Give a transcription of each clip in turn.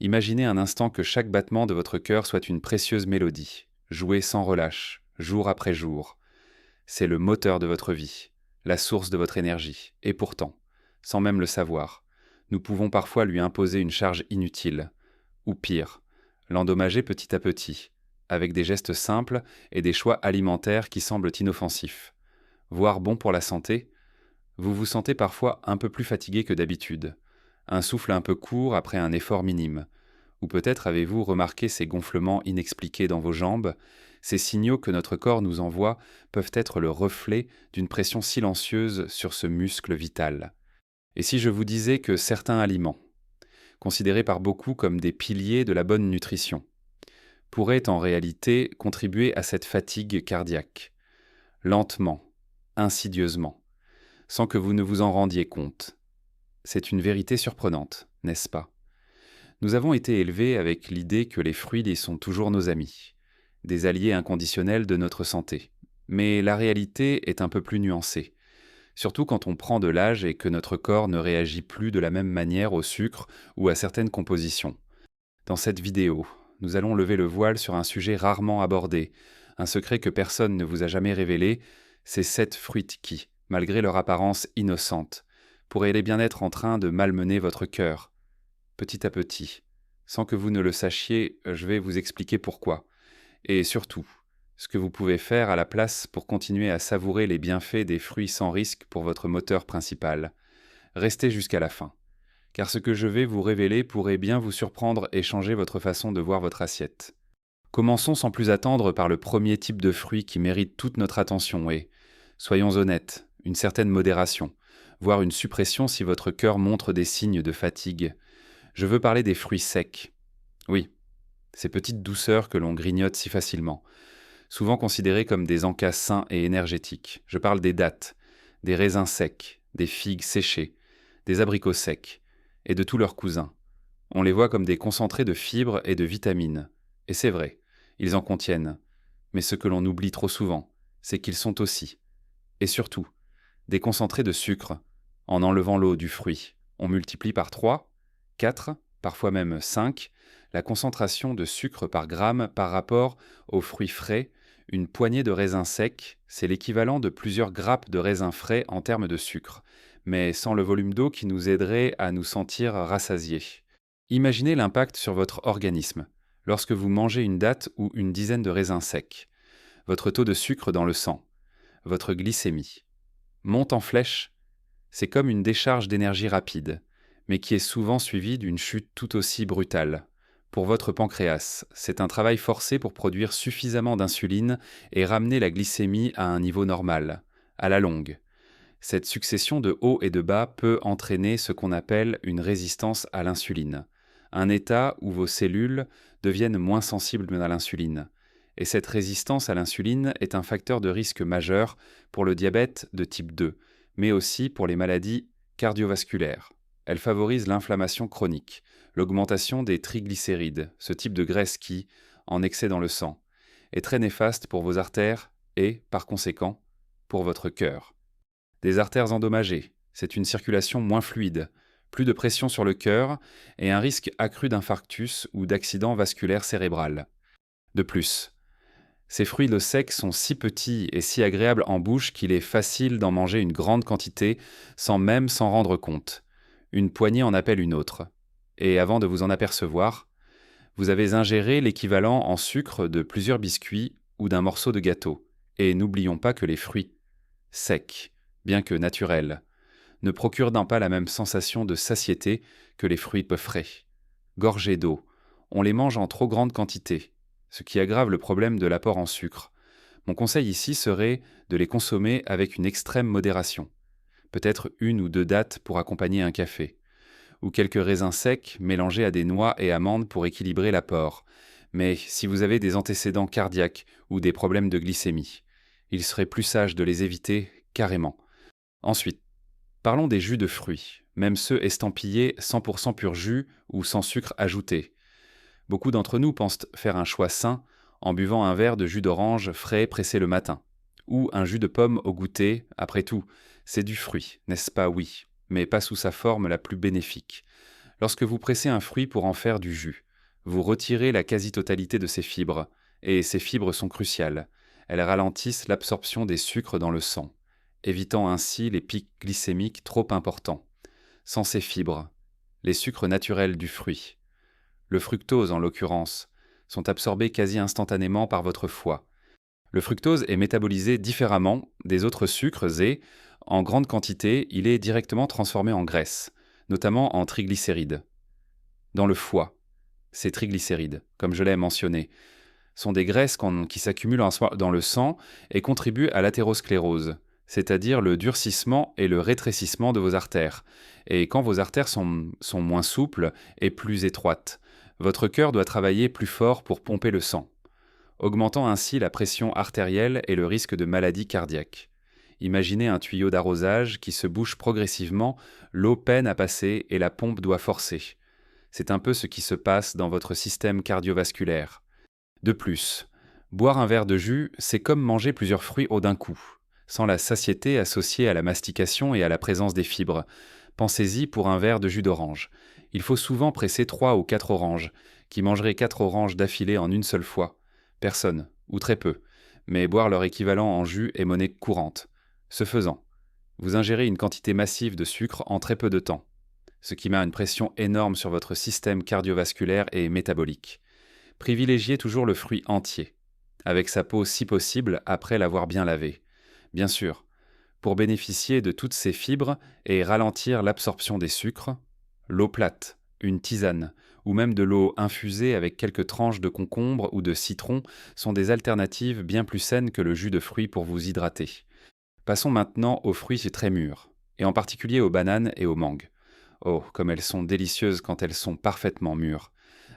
Imaginez un instant que chaque battement de votre cœur soit une précieuse mélodie, jouée sans relâche, jour après jour. C'est le moteur de votre vie, la source de votre énergie. Et pourtant, sans même le savoir, nous pouvons parfois lui imposer une charge inutile, ou pire, l'endommager petit à petit, avec des gestes simples et des choix alimentaires qui semblent inoffensifs, voire bons pour la santé. Vous vous sentez parfois un peu plus fatigué que d'habitude, un souffle un peu court après un effort minime, ou peut-être avez-vous remarqué ces gonflements inexpliqués dans vos jambes. Ces signaux que notre corps nous envoie peuvent être le reflet d'une pression silencieuse sur ce muscle vital. Et si je vous disais que certains aliments, considérés par beaucoup comme des piliers de la bonne nutrition, pourraient en réalité contribuer à cette fatigue cardiaque, lentement, insidieusement, sans que vous ne vous en rendiez compte? C'est une vérité surprenante, n'est-ce pas? Nous avons été élevés avec l'idée que les fruits sont toujours nos amis, des alliés inconditionnels de notre santé. Mais la réalité est un peu plus nuancée, surtout quand on prend de l'âge et que notre corps ne réagit plus de la même manière au sucre ou à certaines compositions. Dans cette vidéo, nous allons lever le voile sur un sujet rarement abordé, un secret que personne ne vous a jamais révélé, ces 7 fruits qui, malgré leur apparence innocente, pourraient bien être en train de malmener votre cœur. Petit à petit, sans que vous ne le sachiez, je vais vous expliquer pourquoi. Et surtout, ce que vous pouvez faire à la place pour continuer à savourer les bienfaits des fruits sans risque pour votre moteur principal. Restez jusqu'à la fin, car ce que je vais vous révéler pourrait bien vous surprendre et changer votre façon de voir votre assiette. Commençons sans plus attendre par le premier type de fruit qui mérite toute notre attention et, soyons honnêtes, une certaine modération, voire une suppression si votre cœur montre des signes de fatigue. Je veux parler des fruits secs. Oui, ces petites douceurs que l'on grignote si facilement, souvent considérées comme des encas sains et énergétiques. Je parle des dattes, des raisins secs, des figues séchées, des abricots secs, et de tous leurs cousins. On les voit comme des concentrés de fibres et de vitamines. Et c'est vrai, ils en contiennent. Mais ce que l'on oublie trop souvent, c'est qu'ils sont aussi, et surtout, des concentrés de sucre. En enlevant l'eau du fruit, on multiplie par 3, 4, parfois même 5, la concentration de sucre par gramme par rapport aux fruits frais. Une poignée de raisins secs, c'est l'équivalent de plusieurs grappes de raisins frais en termes de sucre, mais sans le volume d'eau qui nous aiderait à nous sentir rassasiés. Imaginez l'impact sur votre organisme lorsque vous mangez une datte ou une dizaine de raisins secs. Votre taux de sucre dans le sang, votre glycémie, monte en flèche. C'est comme une décharge d'énergie rapide, mais qui est souvent suivie d'une chute tout aussi brutale. Pour votre pancréas, c'est un travail forcé pour produire suffisamment d'insuline et ramener la glycémie à un niveau normal, à la longue. Cette succession de hauts et de bas peut entraîner ce qu'on appelle une résistance à l'insuline, un état où vos cellules deviennent moins sensibles à l'insuline. Et cette résistance à l'insuline est un facteur de risque majeur pour le diabète de type 2, mais aussi pour les maladies cardiovasculaires. Elle favorise l'inflammation chronique, l'augmentation des triglycérides, ce type de graisse qui, en excès dans le sang, est très néfaste pour vos artères et, par conséquent, pour votre cœur. Des artères endommagées, c'est une circulation moins fluide, plus de pression sur le cœur et un risque accru d'infarctus ou d'accident vasculaire cérébral. De plus, ces fruits secs sont si petits et si agréables en bouche qu'il est facile d'en manger une grande quantité sans même s'en rendre compte. Une poignée en appelle une autre. Et avant de vous en apercevoir, vous avez ingéré l'équivalent en sucre de plusieurs biscuits ou d'un morceau de gâteau. Et n'oublions pas que les fruits secs, bien que naturels, ne procurent pas la même sensation de satiété que les fruits peu frais. Gorgés d'eau, on les mange en trop grande quantité, ce qui aggrave le problème de l'apport en sucre. Mon conseil ici serait de les consommer avec une extrême modération. Peut-être 1 ou 2 dattes pour accompagner un café, ou quelques raisins secs mélangés à des noix et amandes pour équilibrer l'apport. Mais si vous avez des antécédents cardiaques ou des problèmes de glycémie, il serait plus sage de les éviter carrément. Ensuite, parlons des jus de fruits, même ceux estampillés 100% pur jus ou sans sucre ajouté. Beaucoup d'entre nous pensent faire un choix sain en buvant un verre de jus d'orange frais pressé le matin, ou un jus de pomme au goûter. Après tout, c'est du fruit, n'est-ce pas? Oui, mais pas sous sa forme la plus bénéfique. Lorsque vous pressez un fruit pour en faire du jus, vous retirez la quasi-totalité de ses fibres, et ces fibres sont cruciales. Elles ralentissent l'absorption des sucres dans le sang, évitant ainsi les pics glycémiques trop importants. Sans ces fibres, les sucres naturels du fruit, le fructose en l'occurrence, sont absorbés quasi instantanément par votre foie. Le fructose est métabolisé différemment des autres sucres et, en grande quantité, il est directement transformé en graisse, notamment en triglycérides. Dans le foie, ces triglycérides, comme je l'ai mentionné, sont des graisses qui s'accumulent dans le sang et contribuent à l'athérosclérose, c'est-à-dire le durcissement et le rétrécissement de vos artères. Et quand vos artères sont moins souples et plus étroites, votre cœur doit travailler plus fort pour pomper le sang, augmentant ainsi la pression artérielle et le risque de maladie cardiaque. Imaginez un tuyau d'arrosage qui se bouche progressivement, l'eau peine à passer et la pompe doit forcer. C'est un peu ce qui se passe dans votre système cardiovasculaire. De plus, boire un verre de jus, c'est comme manger plusieurs fruits d'un coup, sans la satiété associée à la mastication et à la présence des fibres. Pensez-y pour un verre de jus d'orange. Il faut souvent presser 3 ou 4 oranges. Qui mangerait 4 oranges d'affilée en une seule fois? Personne, ou très peu. Mais boire leur équivalent en jus est monnaie courante. Ce faisant, vous ingérez une quantité massive de sucre en très peu de temps, ce qui met une pression énorme sur votre système cardiovasculaire et métabolique. Privilégiez toujours le fruit entier, avec sa peau si possible après l'avoir bien lavé. Bien sûr, pour bénéficier de toutes ces fibres et ralentir l'absorption des sucres, l'eau plate, une tisane, ou même de l'eau infusée avec quelques tranches de concombre ou de citron sont des alternatives bien plus saines que le jus de fruits pour vous hydrater. Passons maintenant aux fruits très mûrs, et en particulier aux bananes et aux mangues. Oh, comme elles sont délicieuses quand elles sont parfaitement mûres.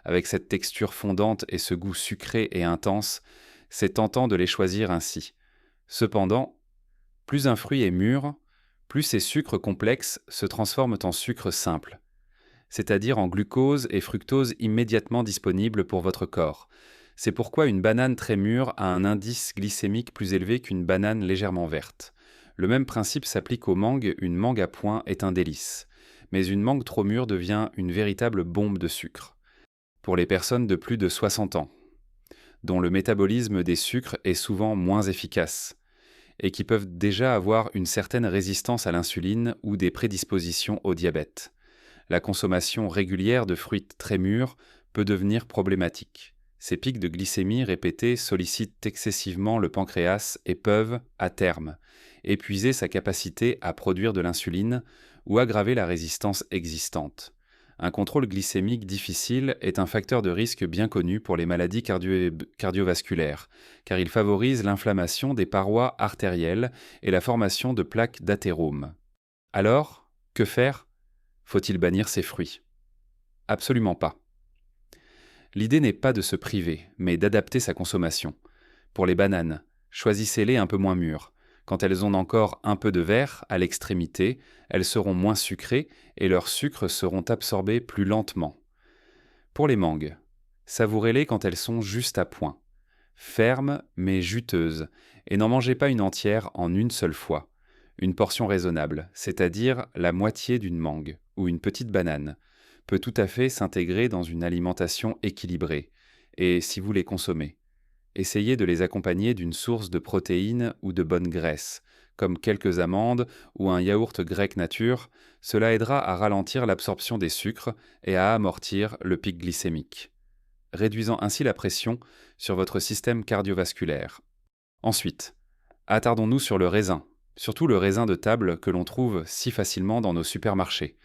Avec cette texture fondante et ce goût sucré et intense, c'est tentant de les choisir ainsi. Cependant, plus un fruit est mûr, plus ses sucres complexes se transforment en sucres simples, c'est-à-dire en glucose et fructose immédiatement disponibles pour votre corps. C'est pourquoi une banane très mûre a un indice glycémique plus élevé qu'une banane légèrement verte. Le même principe s'applique aux mangues, une mangue à point est un délice, mais une mangue trop mûre devient une véritable bombe de sucre. Pour les personnes de plus de 60 ans, dont le métabolisme des sucres est souvent moins efficace, et qui peuvent déjà avoir une certaine résistance à l'insuline ou des prédispositions au diabète. La consommation régulière de fruits très mûrs peut devenir problématique. Ces pics de glycémie répétés sollicitent excessivement le pancréas et peuvent, à terme, épuiser sa capacité à produire de l'insuline ou aggraver la résistance existante. Un contrôle glycémique difficile est un facteur de risque bien connu pour les maladies cardiovasculaires, car il favorise l'inflammation des parois artérielles et la formation de plaques d'athérome. Alors, que faire? Faut-il bannir ces fruits? Absolument pas. L'idée n'est pas de se priver, mais d'adapter sa consommation. Pour les bananes, choisissez-les un peu moins mûres. Quand elles ont encore un peu de vert à l'extrémité, elles seront moins sucrées et leurs sucres seront absorbés plus lentement. Pour les mangues, savourez-les quand elles sont juste à point, fermes mais juteuses, et n'en mangez pas une entière en une seule fois. Une portion raisonnable, c'est-à-dire la moitié d'une mangue ou une petite banane, peut tout à fait s'intégrer dans une alimentation équilibrée, et si vous les consommez, essayez de les accompagner d'une source de protéines ou de bonne graisse, comme quelques amandes ou un yaourt grec nature. Cela aidera à ralentir l'absorption des sucres et à amortir le pic glycémique, réduisant ainsi la pression sur votre système cardiovasculaire. Ensuite, attardons-nous sur le raisin, surtout le raisin de table que l'on trouve si facilement dans nos supermarchés.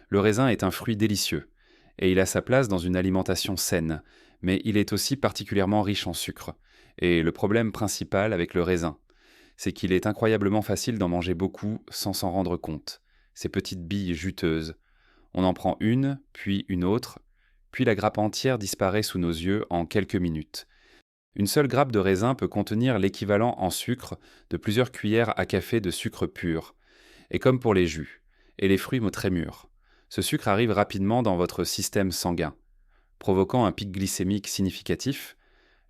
Le raisin est un fruit délicieux, et il a sa place dans une alimentation saine, mais il est aussi particulièrement riche en sucre. Et le problème principal avec le raisin, c'est qu'il est incroyablement facile d'en manger beaucoup sans s'en rendre compte. Ces petites billes juteuses. On en prend une, puis une autre, puis la grappe entière disparaît sous nos yeux en quelques minutes. Une seule grappe de raisin peut contenir l'équivalent en sucre de plusieurs cuillères à café de sucre pur. Et comme pour les jus, et les fruits très mûrs, ce sucre arrive rapidement dans votre système sanguin, provoquant un pic glycémique significatif.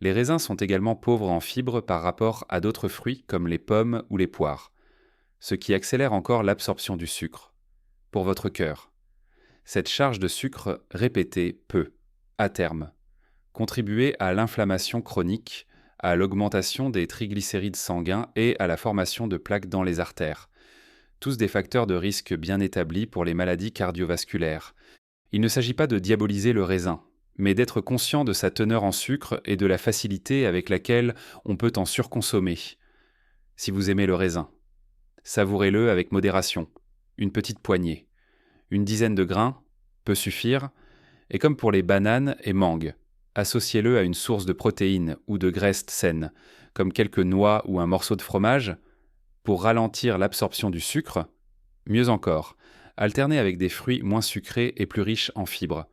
Les raisins sont également pauvres en fibres par rapport à d'autres fruits comme les pommes ou les poires, ce qui accélère encore l'absorption du sucre. Pour votre cœur, Cette charge de sucre répétée peut, à terme, contribuer à l'inflammation chronique, à l'augmentation des triglycérides sanguins et à la formation de plaques dans les artères. Tous des facteurs de risque bien établis pour les maladies cardiovasculaires. Il ne s'agit pas de diaboliser le raisin, mais d'être conscient de sa teneur en sucre et de la facilité avec laquelle on peut en surconsommer. Si vous aimez le raisin, savourez-le avec modération, une petite poignée. Une dizaine de grains peut suffire, et comme pour les bananes et mangues, associez-le à une source de protéines ou de graisses saines, comme quelques noix ou un morceau de fromage, pour ralentir l'absorption du sucre. Mieux encore, alternez avec des fruits moins sucrés et plus riches en fibres,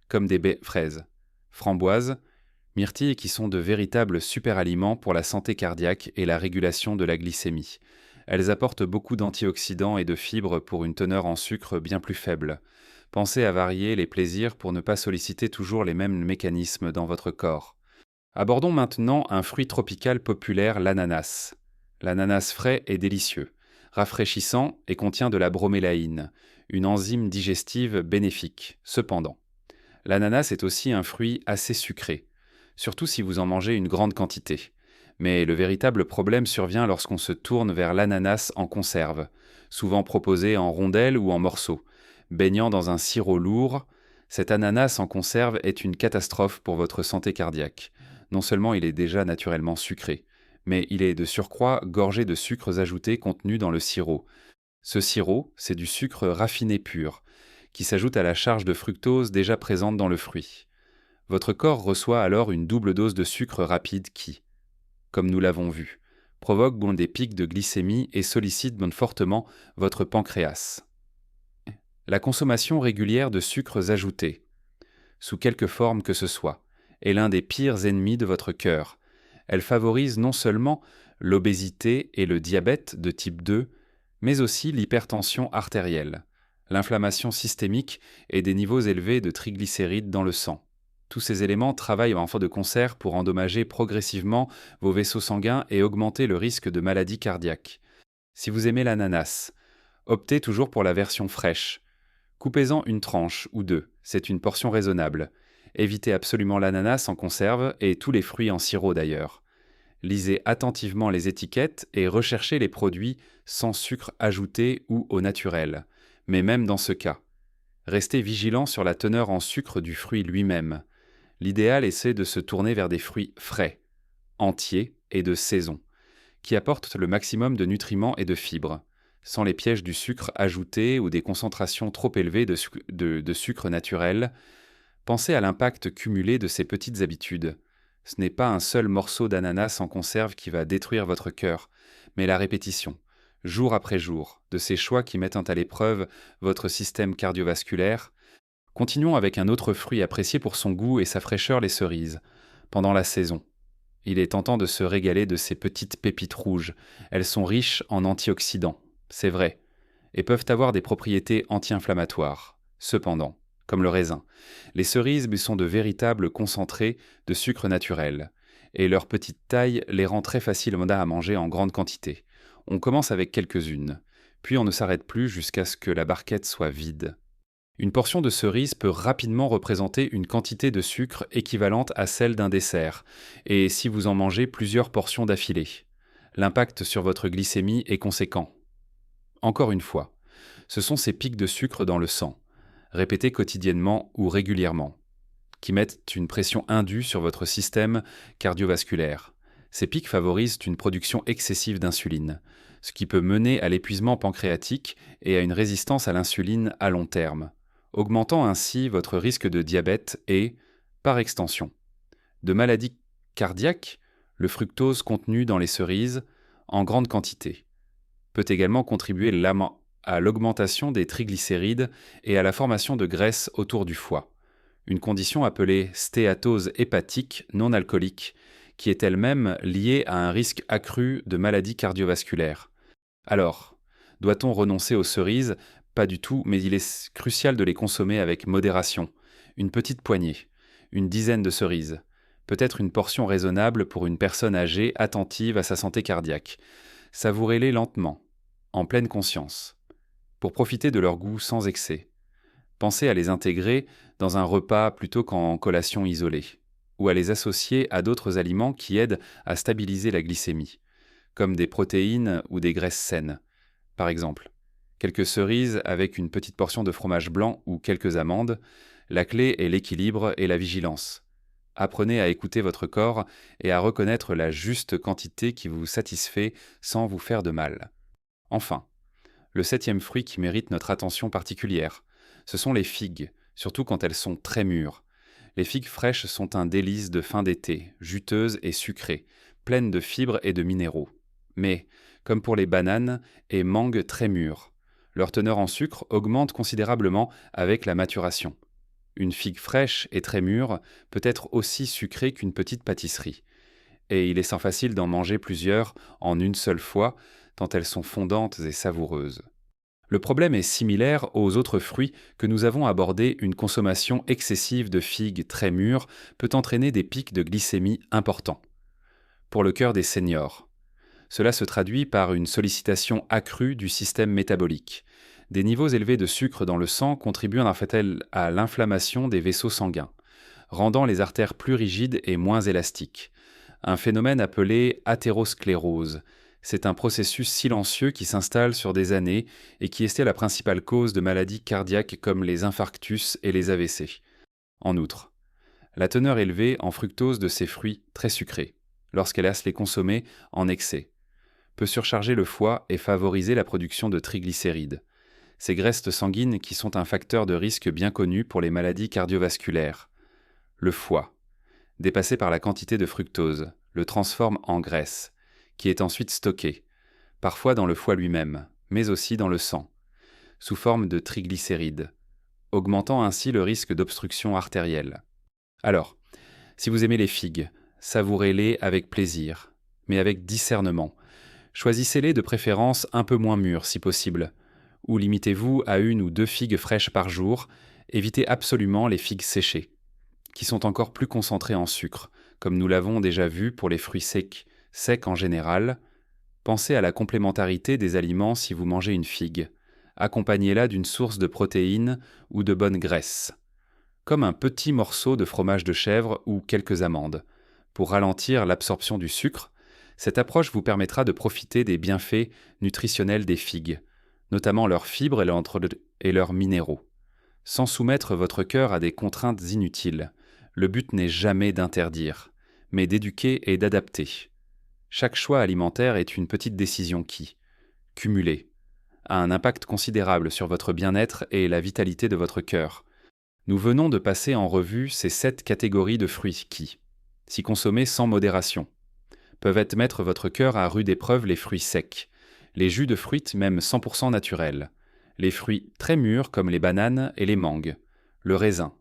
comme des baies fraises, framboises, myrtilles qui sont de véritables superaliments pour la santé cardiaque et la régulation de la glycémie. Elles apportent beaucoup d'antioxydants et de fibres pour une teneur en sucre bien plus faible. Pensez à varier les plaisirs pour ne pas solliciter toujours les mêmes mécanismes dans votre corps. Abordons maintenant un fruit tropical populaire, l'ananas. L'ananas frais est délicieux, rafraîchissant et contient de la bromélaïne, une enzyme digestive bénéfique. Cependant, l'ananas est aussi un fruit assez sucré, surtout si vous en mangez une grande quantité. Mais le véritable problème survient lorsqu'on se tourne vers l'ananas en conserve, souvent proposé en rondelles ou en morceaux. Baignant dans un sirop lourd, cet ananas en conserve est une catastrophe pour votre santé cardiaque. Non seulement il est déjà naturellement sucré, mais il est de surcroît gorgé de sucres ajoutés contenus dans le sirop. Ce sirop, c'est du sucre raffiné pur, qui s'ajoute à la charge de fructose déjà présente dans le fruit. Votre corps reçoit alors une double dose de sucre rapide qui, comme nous l'avons vu, provoque des pics de glycémie et sollicite fortement votre pancréas. La consommation régulière de sucres ajoutés, sous quelque forme que ce soit, est l'un des pires ennemis de votre cœur. Elle favorise non seulement l'obésité et le diabète de type 2, mais aussi l'hypertension artérielle, l'inflammation systémique et des niveaux élevés de triglycérides dans le sang. Tous ces éléments travaillent en de concert pour endommager progressivement vos vaisseaux sanguins et augmenter le risque de maladies cardiaques. Si vous aimez l'ananas, optez toujours pour la version fraîche. Coupez-en une tranche ou deux, c'est une portion raisonnable. Évitez absolument l'ananas en conserve et tous les fruits en sirop d'ailleurs. Lisez attentivement les étiquettes et recherchez les produits sans sucre ajouté ou au naturel. Mais même dans ce cas, restez vigilant sur la teneur en sucre du fruit lui-même. L'idéal est de se tourner vers des fruits frais, entiers et de saison, qui apportent le maximum de nutriments et de fibres, sans les pièges du sucre ajouté ou des concentrations trop élevées de sucre naturel. Pensez à l'impact cumulé de ces petites habitudes. Ce n'est pas un seul morceau d'ananas en conserve qui va détruire votre cœur, mais la répétition, jour après jour, de ces choix qui mettent à l'épreuve votre système cardiovasculaire. Continuons avec un autre fruit apprécié pour son goût et sa fraîcheur, les cerises. Pendant la saison, il est tentant de se régaler de ces petites pépites rouges. Elles sont riches en antioxydants, c'est vrai, et peuvent avoir des propriétés anti-inflammatoires. Cependant, comme le raisin, les cerises sont de véritables concentrés de sucre naturel, et leur petite taille les rend très faciles à manger en grande quantité. On commence avec quelques-unes, puis on ne s'arrête plus jusqu'à ce que la barquette soit vide. Une portion de cerise peut rapidement représenter une quantité de sucre équivalente à celle d'un dessert, et si vous en mangez plusieurs portions d'affilée, l'impact sur votre glycémie est conséquent. Encore une fois, ce sont ces pics de sucre dans le sang, répétés quotidiennement ou régulièrement, qui mettent une pression indue sur votre système cardiovasculaire. Ces pics favorisent une production excessive d'insuline, ce qui peut mener à l'épuisement pancréatique et à une résistance à l'insuline à long terme, augmentant ainsi votre risque de diabète et, par extension, de maladies cardiaques. Le fructose contenu dans les cerises, en grande quantité, peut également contribuer à l'augmentation des triglycérides et à la formation de graisse autour du foie, une condition appelée stéatose hépatique non alcoolique, qui est elle-même liée à un risque accru de maladies cardiovasculaires. Alors, doit-on renoncer aux cerises ? Pas du tout, mais il est crucial de les consommer avec modération. Une petite poignée, une dizaine de cerises, peut-être une portion raisonnable pour une personne âgée attentive à sa santé cardiaque. Savourez-les lentement, en pleine conscience, pour profiter de leur goût sans excès. Pensez à les intégrer dans un repas plutôt qu'en collation isolée, ou à les associer à d'autres aliments qui aident à stabiliser la glycémie, comme des protéines ou des graisses saines. Par exemple, quelques cerises avec une petite portion de fromage blanc ou quelques amandes, la clé est l'équilibre et la vigilance. Apprenez à écouter votre corps et à reconnaître la juste quantité qui vous satisfait sans vous faire de mal. Enfin, le septième fruit qui mérite notre attention particulière, ce sont les figues, surtout quand elles sont très mûres. Les figues fraîches sont un délice de fin d'été, juteuses et sucrées, pleines de fibres et de minéraux. Mais, comme pour les bananes et mangues très mûres, leur teneur en sucre augmente considérablement avec la maturation. Une figue fraîche et très mûre peut être aussi sucrée qu'une petite pâtisserie. Et il est sans facile d'en manger plusieurs en une seule fois, tant elles sont fondantes et savoureuses. Le problème est similaire aux autres fruits que nous avons abordés. Une consommation excessive de figues très mûres peut entraîner des pics de glycémie importants. Pour le cœur des seniors, cela se traduit par une sollicitation accrue du système métabolique. Des niveaux élevés de sucre dans le sang contribuent en fait à l'inflammation des vaisseaux sanguins, rendant les artères plus rigides et moins élastiques. Un phénomène appelé athérosclérose. C'est un processus silencieux qui s'installe sur des années et qui est la principale cause de maladies cardiaques comme les infarctus et les AVC. En outre, la teneur élevée en fructose de ces fruits très sucrés, lorsqu'hélas les consommer en excès, peut surcharger le foie et favoriser la production de triglycérides. Ces graisses sanguines qui sont un facteur de risque bien connu pour les maladies cardiovasculaires. Le foie, dépassé par la quantité de fructose, le transforme en graisse, qui est ensuite stockée, parfois dans le foie lui-même, mais aussi dans le sang, sous forme de triglycérides, augmentant ainsi le risque d'obstruction artérielle. Alors, si vous aimez les figues, savourez-les avec plaisir, mais avec discernement. Choisissez-les de préférence un peu moins mûres si possible, ou limitez-vous à 1 ou 2 figues fraîches par jour. Évitez absolument les figues séchées, qui sont encore plus concentrées en sucre, comme nous l'avons déjà vu pour les fruits secs en général. Pensez à la complémentarité des aliments si vous mangez une figue. Accompagnez-la d'une source de protéines ou de bonnes graisses, comme un petit morceau de fromage de chèvre ou quelques amandes. Pour ralentir l'absorption du sucre, cette approche vous permettra de profiter des bienfaits nutritionnels des figues, notamment leurs fibres et leurs minéraux. Sans soumettre votre cœur à des contraintes inutiles, le but n'est jamais d'interdire, mais d'éduquer et d'adapter. Chaque choix alimentaire est une petite décision qui, cumulée, a un impact considérable sur votre bien-être et la vitalité de votre cœur. Nous venons de passer en revue ces 7 catégories de fruits qui, si consommés sans modération, peuvent mettre votre cœur à rude épreuve. Les fruits secs, les jus de fruits même 100% naturels, les fruits très mûrs comme les bananes et les mangues, le raisin,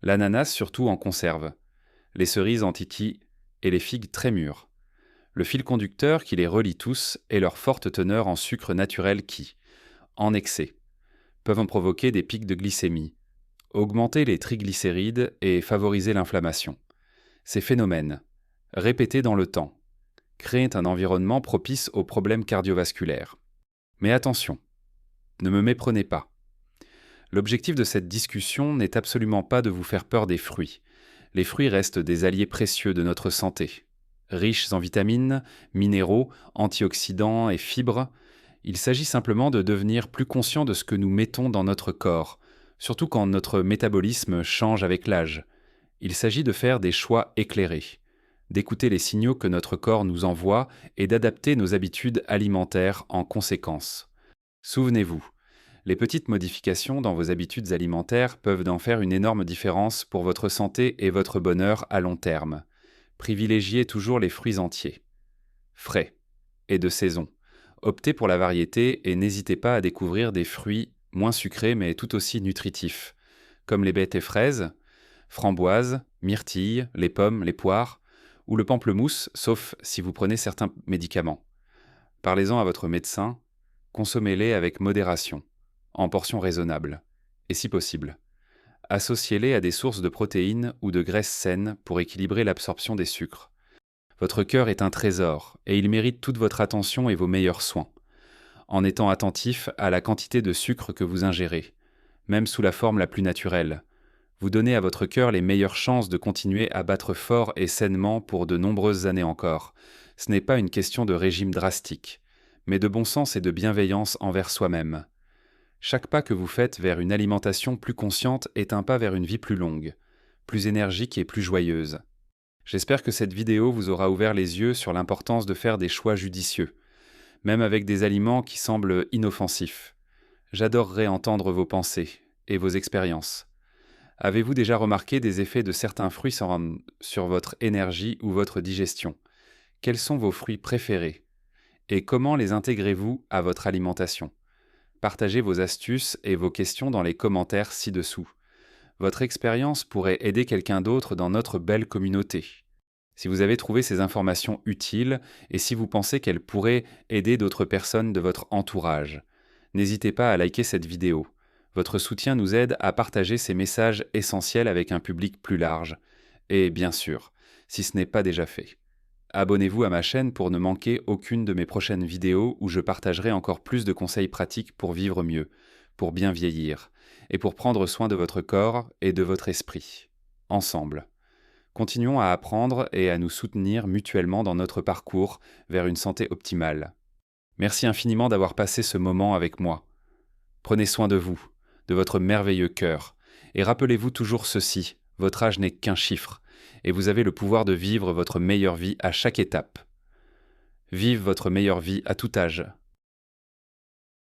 l'ananas surtout en conserve, les cerises en titi et les figues très mûres. Le fil conducteur qui les relie tous est leur forte teneur en sucre naturel qui, en excès, peuvent en provoquer des pics de glycémie, augmenter les triglycérides et favoriser l'inflammation. Ces phénomènes, répétés dans le temps, créent un environnement propice aux problèmes cardiovasculaires. Mais attention, ne me méprenez pas. L'objectif de cette discussion n'est absolument pas de vous faire peur des fruits. Les fruits restent des alliés précieux de notre santé. Riches en vitamines, minéraux, antioxydants et fibres, il s'agit simplement de devenir plus conscient de ce que nous mettons dans notre corps, surtout quand notre métabolisme change avec l'âge. Il s'agit de faire des choix éclairés, d'écouter les signaux que notre corps nous envoie et d'adapter nos habitudes alimentaires en conséquence. Souvenez-vous, les petites modifications dans vos habitudes alimentaires peuvent en faire une énorme différence pour votre santé et votre bonheur à long terme. Privilégiez toujours les fruits entiers, frais et de saison. Optez pour la variété et n'hésitez pas à découvrir des fruits moins sucrés mais tout aussi nutritifs, comme les baies et fraises, framboises, myrtilles, les pommes, les poires, ou le pamplemousse, sauf si vous prenez certains médicaments. Parlez-en à votre médecin, consommez-les avec modération, en portions raisonnables, et si possible, associez-les à des sources de protéines ou de graisses saines pour équilibrer l'absorption des sucres. Votre cœur est un trésor, et il mérite toute votre attention et vos meilleurs soins, en étant attentif à la quantité de sucre que vous ingérez. même sous la forme la plus naturelle. Vous donnez à votre cœur les meilleures chances de continuer à battre fort et sainement pour de nombreuses années encore. Ce n'est pas une question de régime drastique, mais de bon sens et de bienveillance envers soi-même. Chaque pas que vous faites vers une alimentation plus consciente est un pas vers une vie plus longue, plus énergique et plus joyeuse. J'espère que cette vidéo vous aura ouvert les yeux sur l'importance de faire des choix judicieux, même avec des aliments qui semblent inoffensifs. J'adorerais entendre vos pensées et vos expériences. Avez-vous déjà remarqué des effets de certains fruits sur votre énergie ou votre digestion? Quels sont vos fruits préférés? Et comment les intégrez-vous à votre alimentation? Partagez vos astuces et vos questions dans les commentaires ci-dessous. Votre expérience pourrait aider quelqu'un d'autre dans notre belle communauté. Si vous avez trouvé ces informations utiles et si vous pensez qu'elles pourraient aider d'autres personnes de votre entourage, n'hésitez pas à liker cette vidéo. Votre soutien nous aide à partager ces messages essentiels avec un public plus large. Et bien sûr, si ce n'est pas déjà fait, abonnez-vous à ma chaîne pour ne manquer aucune de mes prochaines vidéos où je partagerai encore plus de conseils pratiques pour vivre mieux, pour bien vieillir, et pour prendre soin de votre corps et de votre esprit. Ensemble, continuons à apprendre et à nous soutenir mutuellement dans notre parcours vers une santé optimale. Merci infiniment d'avoir passé ce moment avec moi. Prenez soin de vous, de votre merveilleux cœur, et rappelez-vous toujours ceci, votre âge n'est qu'un chiffre, et vous avez le pouvoir de vivre votre meilleure vie à chaque étape. Vive votre meilleure vie à tout âge.